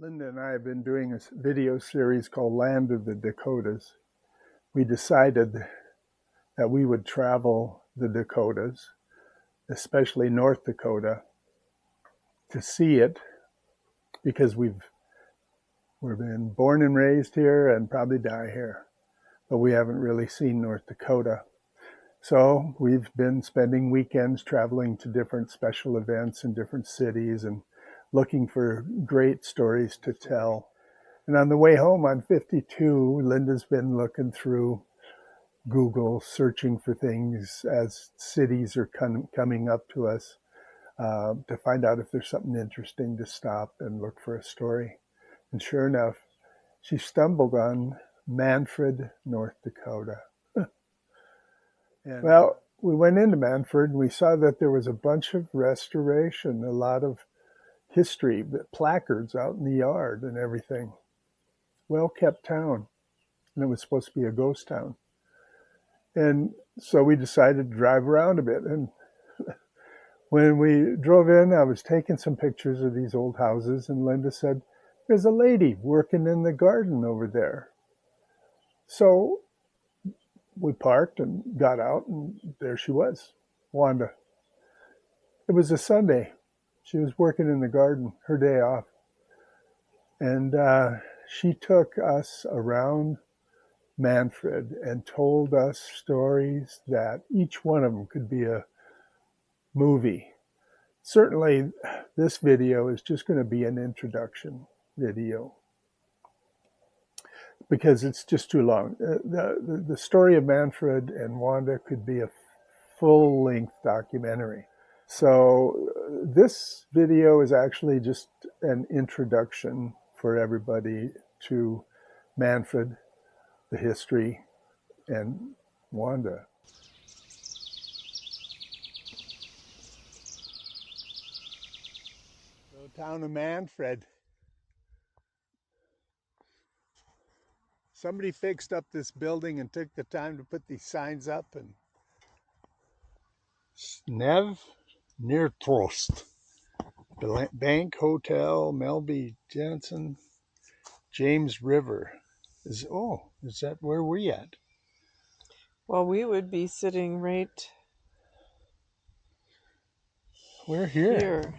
Linda and I have been doing a video series called Land of the Dakotas. We decided that we would travel the Dakotas, especially North Dakota, to see it because we've been born and raised here and probably die here, but we haven't really seen North Dakota. So we've been spending weekends traveling to different special events in different cities and looking for great stories to tell. And on the way home on 52, Linda's been looking through Google, searching for things as cities are coming up to us to find out if there's something interesting to stop and look for a story. And sure enough, she stumbled on Manfred, North Dakota. And, well, we went into Manfred and we saw that there was a bunch of restoration, a lot of history, placards out in the yard and everything. Well-kept town. And it was supposed to be a ghost town. And so we decided to drive around a bit. And when we drove in, I was taking some pictures of these old houses, and Linda said, "There's a lady working in the garden over there." So we parked and got out, and there she was, Wanda. It was a Sunday. She was working in the garden, her day off. And she took us around Manfred and told us stories that each one of them could be a movie. Certainly, this video is just going to be an introduction video because it's just too long. The story of Manfred and Wanda could be a full-length documentary. So this video is actually just an introduction for everybody to Manfred, the history, and Wanda. The town of Manfred. Somebody fixed up this building and took the time to put these signs up. And Snev near Trost. Bank Hotel, Melby Jensen, James River. Is that where we at? Well, we would be sitting right. We're here.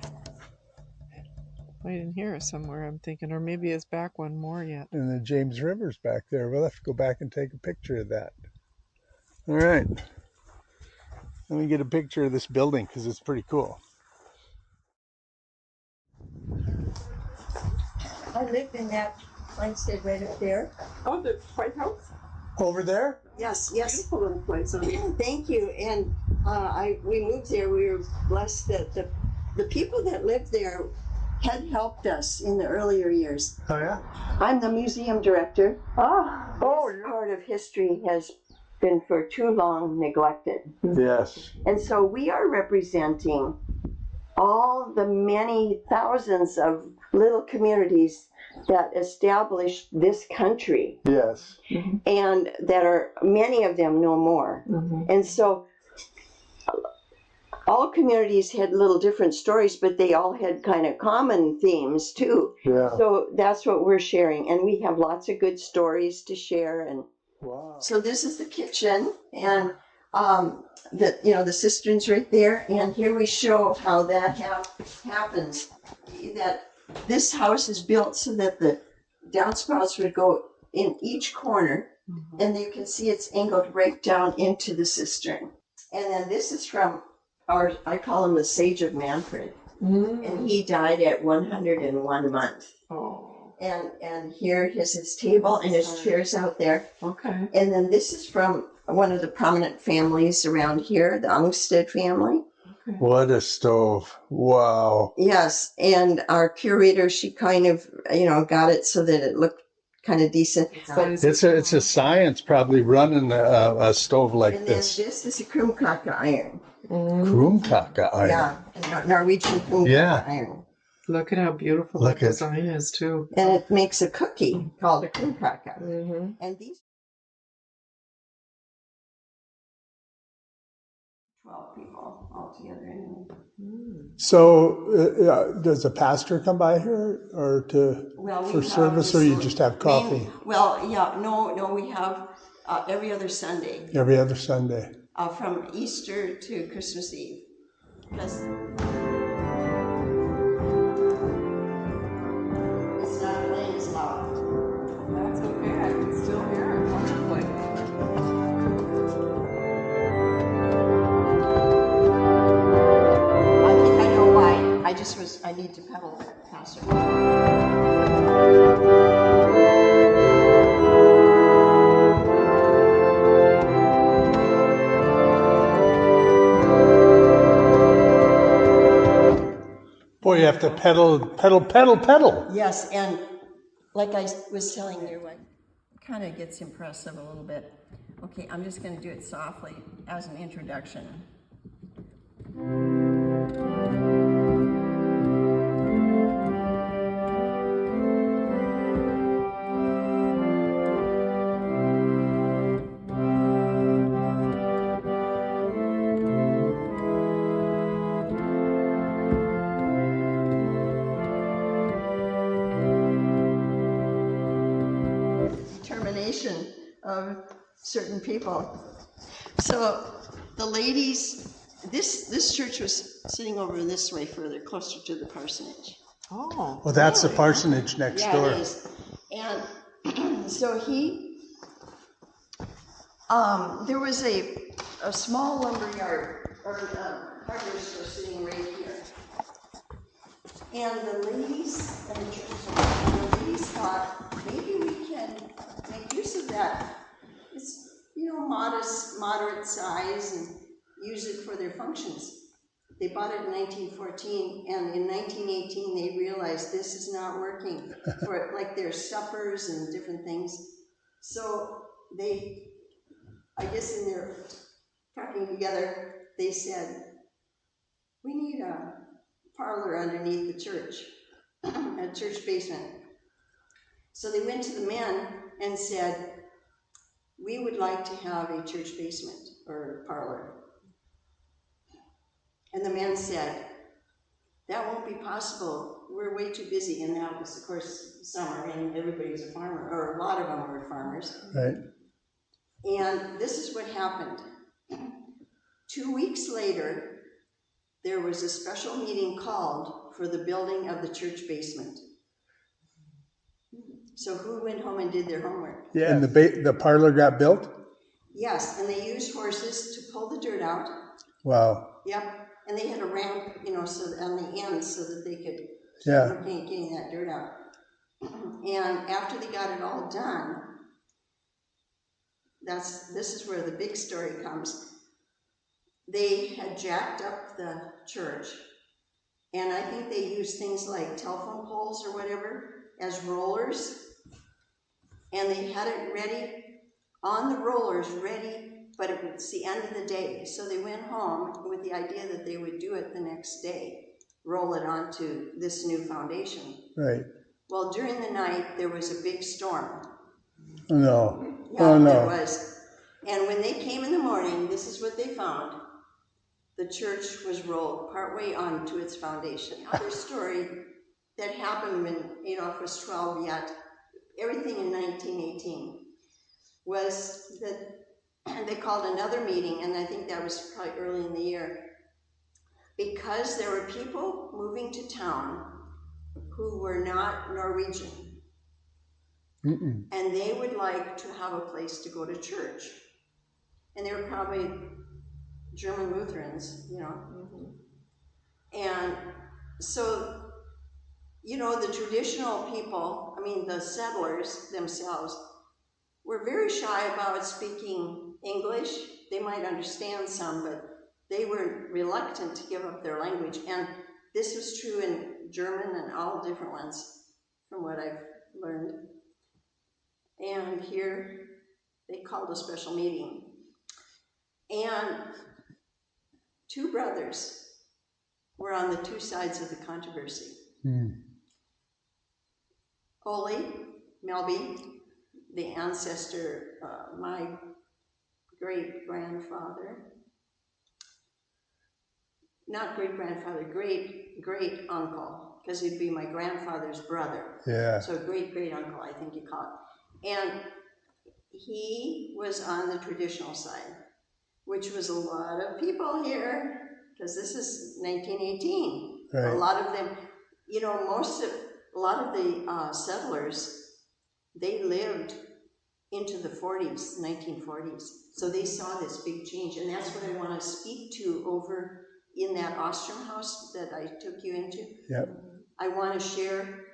Right in here somewhere, I'm thinking, or maybe it's back one more yet. And the James River's back there. We'll have to go back and take a picture of that. All right. Let me get a picture of this building because it's pretty cool. I lived in that homestead right up there. Oh, the White House? Over there? Yes. Beautiful little place. Thank you. And we moved there. We were blessed that the people that lived there had helped us in the earlier years. Oh, yeah? I'm the museum director. This part of history has been for too long neglected. Yes. And so we are representing all the many thousands of little communities that established this country. Yes. And that are, many of them no more. And so all communities had little different stories, but they all had kind of common themes too. Yeah. So that's what we're sharing. And we have lots of good stories to share. And wow. So this is the kitchen, and the cistern's right there. And here we show how that happens. That this house is built so that the downspouts would go in each corner, and you can see it's angled right down into the cistern. And then this is from I call him the Sage of Manfred, and he died at 101 months. Oh. And here is his table and his chairs out there. Okay. And then this is from one of the prominent families around here, the Ungstead family. Okay. What a stove. Wow. Yes, and our curator, she kind of, got it so that it looked kind of decent. But It's a science probably running a stove like and this. then this is a Krumkaka iron. Krumkaka iron. Yeah, Norwegian Krumkaka iron. Look at how beautiful the design is too. And it makes a cookie called a Krumkaka. And these 12 people all together anyway. So, does the pastor come by here or for service, or you just have coffee? No, we have every other Sunday. Every other Sunday. From Easter to Christmas Eve. Because it's not playing as loud. That's okay. I can still hear it wonderfully. I think I know why. I need to pedal faster. Boy, you have to pedal. Yes, and like I was telling you, it kind of gets impressive a little bit. Okay, I'm just going to do it softly as an introduction. Determination of certain people. So the ladies, this church was sitting over this way further, closer to the parsonage. Oh. Well, that's really? the parsonage next door. Yeah, it is. And so there was a small lumberyard or hardware store sitting right here. And the ladies and the ladies thought maybe we can make use of that. It's modest, moderate size, and use it for their functions. They bought it in 1914, and in 1918 they realized this is not working for like their suppers and different things. So they, I guess in their talking together, they said, we need a parlor underneath the church, a church basement. So they went to the men and said, we would like to have a church basement or parlor. And the men said, that won't be possible. We're way too busy. And that was, of course, summer, and everybody's a farmer, or a lot of them were farmers. Right. And this is what happened. 2 weeks later, there was a special meeting called for the building of the church basement. So who went home and did their homework? Yeah, and the parlor got built? Yes, and they used horses to pull the dirt out. Wow. Yep, and they had a ramp, so on the ends so that they could Yeah. getting that dirt out. And after they got it all done, this is where the big story comes. They had jacked up the church, and I think they used things like telephone poles or whatever as rollers, and they had it ready on the rollers, ready, but it was the end of the day. So they went home with the idea that they would do it the next day, roll it onto this new foundation. Right. Well, during the night, there was a big storm. Oh, no. Yeah, Oh, no. there was. And when they came in the morning, this is what they found. The church was rolled partway onto its foundation. Other story that happened when Adolf was 12 yet, everything in 1918, was that they called another meeting, and I think that was probably early in the year, because there were people moving to town who were not Norwegian. Mm-mm. And they would like to have a place to go to church. And they were probably German Lutherans, And so, the traditional people, the settlers themselves, were very shy about speaking English. They might understand some, but they were reluctant to give up their language. And this was true in German and all different ones, from what I've learned. And here, they called a special meeting. And two brothers were on the two sides of the controversy. Ole Melby, the ancestor, my great-grandfather, not great-grandfather, great-great-uncle, because he'd be my grandfather's brother. Yeah. So great-great-uncle, I think you call it. And he was on the traditional side, which was a lot of people here, because this is 1918. Right. A lot of them, you know, a lot of the settlers, they lived into the 40s, 1940s. So they saw this big change, and that's what I want to speak to over in that Ostrom house that I took you into. Yep. I want to share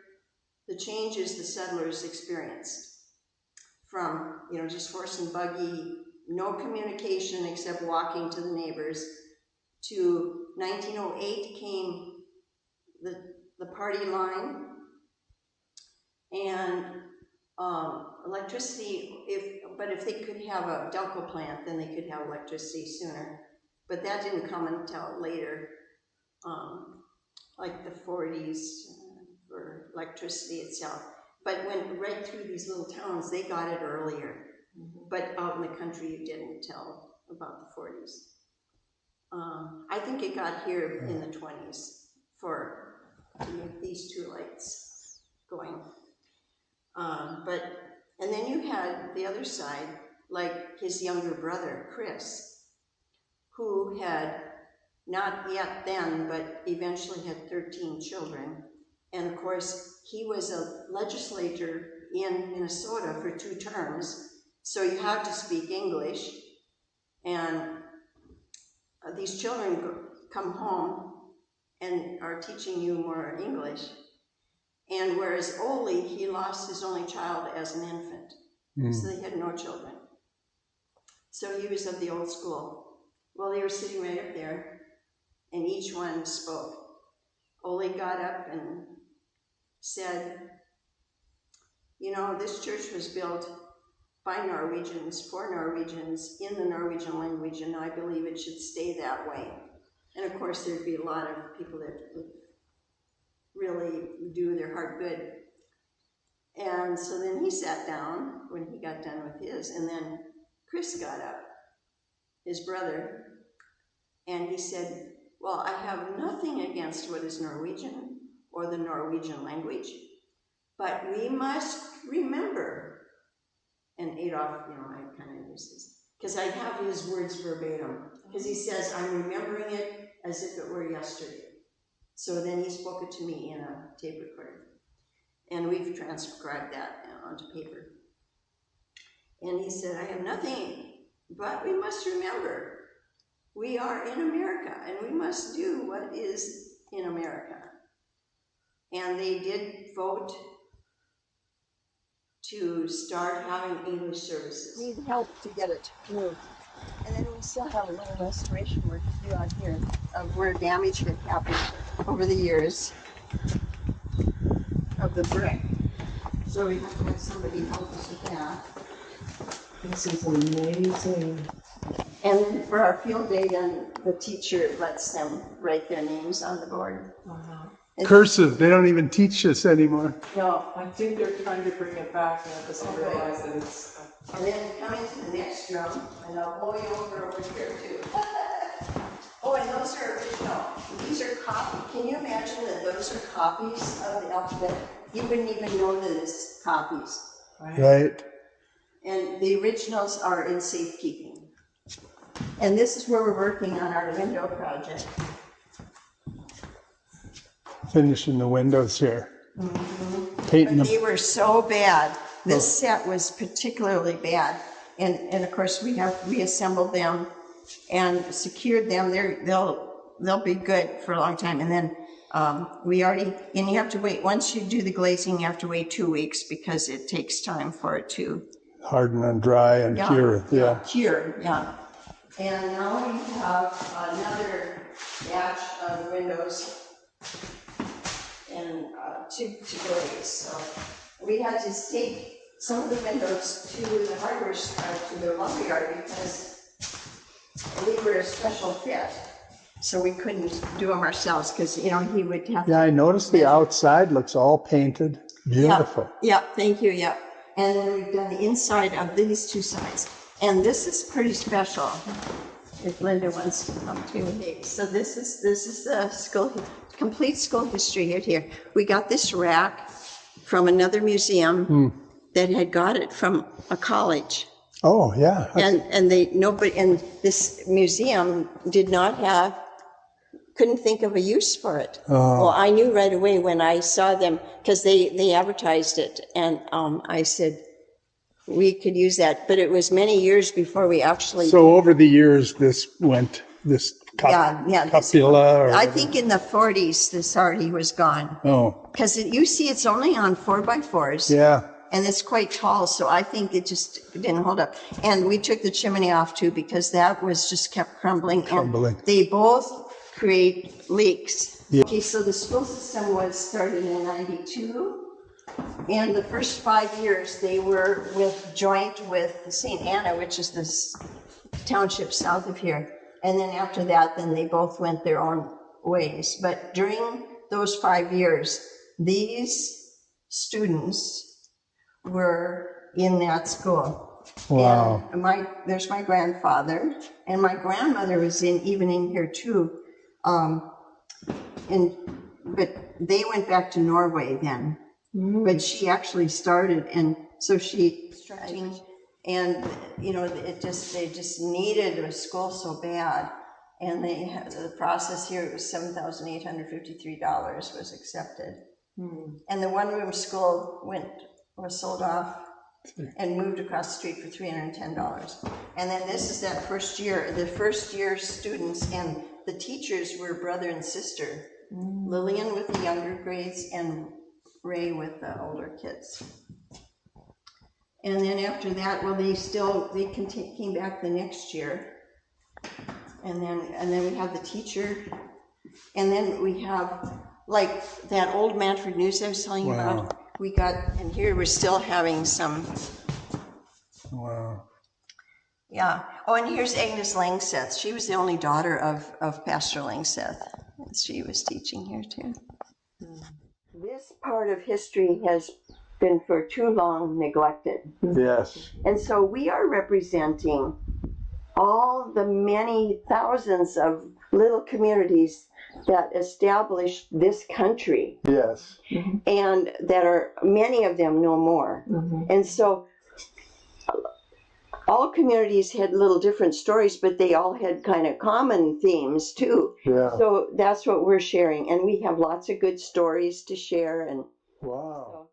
the changes the settlers experienced from, you know, just horse and buggy, no communication except walking to the neighbors, to 1908 came the party line, and electricity, but if they could have a Delco plant, then they could have electricity sooner. But that didn't come until later, like the 40s for electricity itself. But went right through these little towns, they got it earlier. But out in the country, you didn't tell about the 40s. I think it got here in the 20s to make these two lights going. And then you had the other side, like his younger brother, Chris, who had not yet then, but eventually had 13 children. And of course, he was a legislator in Minnesota for 2 terms, so you had to speak English. And these children come home and are teaching you more English. And whereas Ole, he lost his only child as an infant, so they had no children. So he was of the old school. Well, they were sitting right up there, and each one spoke. Ole got up and said, you know, this church was built by Norwegians, for Norwegians, in the Norwegian language, and I believe it should stay that way. And of course, there'd be a lot of people that would really do their heart good. And so then he sat down when he got done with his, and then Chris got up, his brother, and he said, well, I have nothing against what is Norwegian or the Norwegian language, but we must remember. And Adolf, you know, I kind of use this, because I have his words verbatim, because he says, I'm remembering it as if it were yesterday. So then he spoke it to me in a tape recorder. And we've transcribed that onto paper. And he said, I have nothing, but we must remember, we are in America, and we must do what is in America. And they did vote to start having English services. Need help to get it moved. And then we still have a little restoration work to do out here of where damage had happened over the years of the brick. So we have to have somebody help us with that. This is amazing. And then for our field day, then the teacher lets them write their names on the board. Cursive, they don't even teach this anymore. No. I think they're trying to bring it back now because they realize that it's... And then come into the next drum, and I'll blow you over here too. Oh, and those are original. These are copies. Can you imagine that those are copies of the alphabet? You wouldn't even know that it's copies. Right. And the originals are in safekeeping. And this is where we're working on our window project. Finishing the windows here. Painting But them. they were so bad. This set was particularly bad. And of course we have reassembled them and secured them. They'll be good for a long time. And then and you have to wait, once you do the glazing, you have to wait 2 weeks because it takes time for it to Harden and dry and cure. Yeah. Cure, yeah. And now we have another batch of windows and to glaze. So we had to take some of the windows to the hardware to the lumberyard because we were a special fit. So we couldn't do them ourselves because, you know, he would have Yeah, I noticed the outside looks all painted. Beautiful. Yeah, thank you, yeah. And then we've done the inside of these 2 sides. And this is pretty special. if Linda wants to come too. Okay, so this is the complete school history here. We got this rack from another museum that had got it from a college. Oh, yeah. And this museum did not couldn't think of a use for it. Well, I knew right away when I saw them, because they advertised it, and I said, we could use that, but it was many years before we actually. So over the years, this copula, or I think in the 40s, this already was gone. Oh, Because you see, it's only on 4x4s. yeah. And it's quite tall, so I think it just didn't hold up. And we took the chimney off too, because that was just kept crumbling. Crumbling. And they both create leaks. Yeah. Okay, so the school system was started in 92. And the first 5 years, they were joint with St. Anna, which is this township south of here. And then after that, then they both went their own ways. But during those 5 years, these students were in that school. Wow. And there's my grandfather, and my grandmother was even in here too. But they went back to Norway then. But she actually started, and so she and they just needed a school so bad, and they had the process here. It was $7,853 was accepted, and the one-room school was sold off and moved across the street for $310. And then this is that first year. The first year students and the teachers were brother and sister. Lillian with the younger grades and Ray with the older kids. And then after that, well, they came back the next year. And then we have the teacher. And then we have like that old Manfred news I was telling you about. We got, and here we're still having some. Wow. Yeah. Oh, and here's Agnes Langseth. She was the only daughter of Pastor Langseth. She was teaching here too. This part of history has been for too long neglected. Yes. And so we are representing all the many thousands of little communities that established this country. Yes. And that are, many of them no more. And so all communities had little different stories, but they all had kind of common themes too. Yeah. So that's what we're sharing. And we have lots of good stories to share. And Wow.